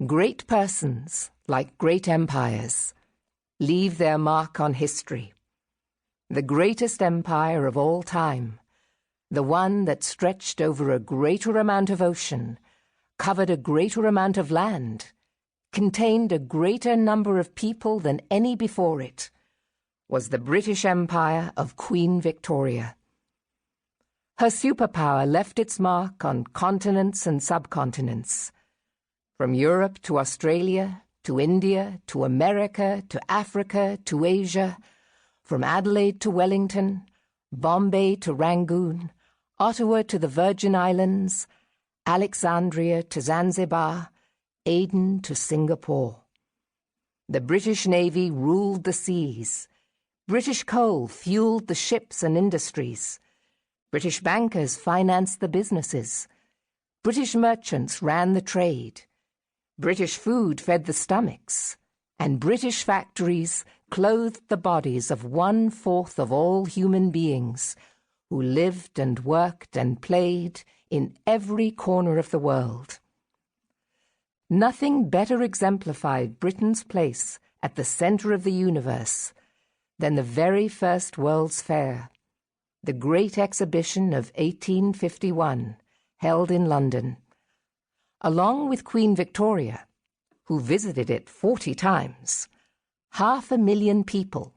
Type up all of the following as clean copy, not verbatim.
Great persons, like great empires, leave their mark on history. The greatest empire of all time, the one that stretched over a greater amount of ocean, covered a greater amount of land, contained a greater number of people than any before it, was the British Empire of Queen Victoria. Her superpower left its mark on continents and subcontinents. From Europe to Australia, to India, to America, to Africa, to Asia, from Adelaide to Wellington, Bombay to Rangoon, Ottawa to the Virgin Islands, Alexandria to Zanzibar, Aden to Singapore. The British Navy ruled the seas. British coal fueled the ships and industries. British bankers financed the businesses. British merchants ran the trade. British food fed the stomachs, and British factories clothed the bodies of 1/4 of all human beings who lived and worked and played in every corner of the world. Nothing better exemplified Britain's place at the center of the universe than the very first World's Fair, the great exhibition of 1851, held in London. Along with Queen Victoria, who visited it 40 times, 500,000 people,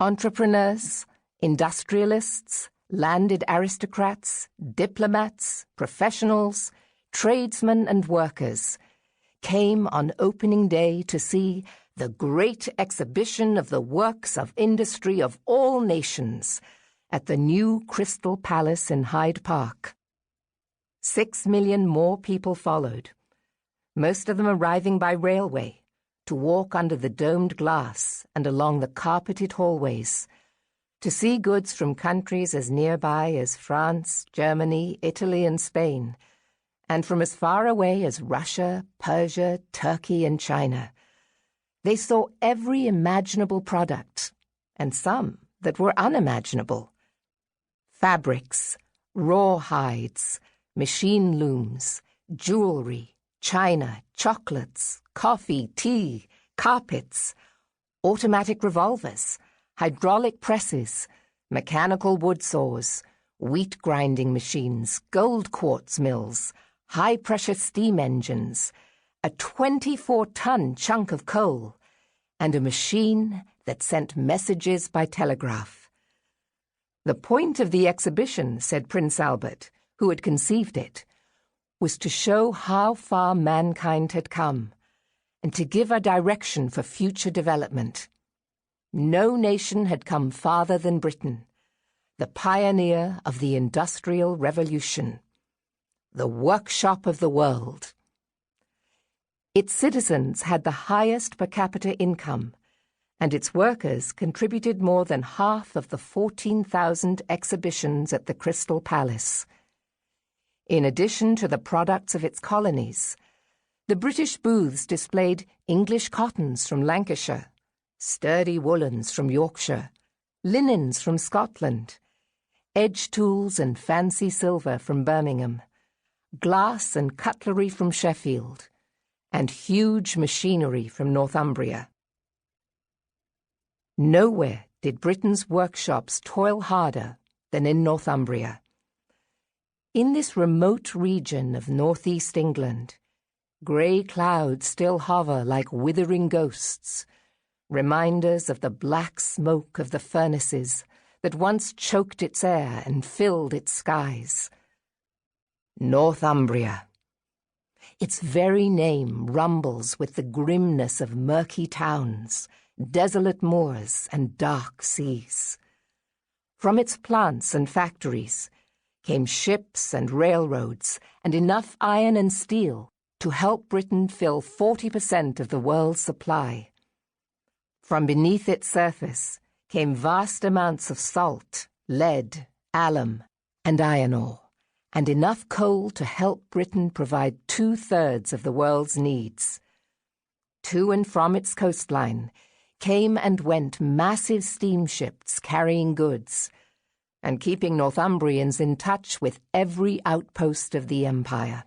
entrepreneurs, industrialists, landed aristocrats, diplomats, professionals, tradesmen and workers, came on opening day to see the great exhibition of the works of industry of all nations at the new Crystal Palace in Hyde Park. 6 million more people followed, most of them arriving by railway, to walk under the domed glass and along the carpeted hallways, to see goods from countries as nearby as France, Germany, Italy, and Spain, and from as far away as Russia, Persia, Turkey, and China. They saw every imaginable product, and some that were unimaginable. Fabrics, raw hides, machine looms, jewelry, china, chocolates, coffee, tea, carpets, automatic revolvers, hydraulic presses, mechanical wood saws, wheat grinding machines, gold quartz mills, high-pressure steam engines, a 24-ton chunk of coal, and a machine that sent messages by telegraph. The point of the exhibition, said Prince Albert, who had conceived it, was to show how far mankind had come and to give a direction for future development. No nation had come farther than Britain, the pioneer of the Industrial Revolution, the workshop of the world. Its citizens had the highest per capita income, and its workers contributed more than half of the 14,000 exhibitions at the Crystal Palace. In addition to the products of its colonies, the British booths displayed English cottons from Lancashire, sturdy woolens from Yorkshire, linens from Scotland, edge tools and fancy silver from Birmingham, glass and cutlery from Sheffield, and huge machinery from Northumbria. Nowhere did Britain's workshops toil harder than in Northumbria. In this remote region of northeast England, grey clouds still hover like withering ghosts, reminders of the black smoke of the furnaces that once choked its air and filled its skies. Northumbria. Its very name rumbles with the grimness of murky towns, desolate moors, and dark seas. From its plants and factories came ships and railroads and enough iron and steel to help Britain fill 40% of the world's supply. From beneath its surface came vast amounts of salt, lead, alum, and iron ore, and enough coal to help Britain provide 2/3 of the world's needs. To and from its coastline came and went massive steamships carrying goods, and keeping Northumbrians in touch with every outpost of the empire.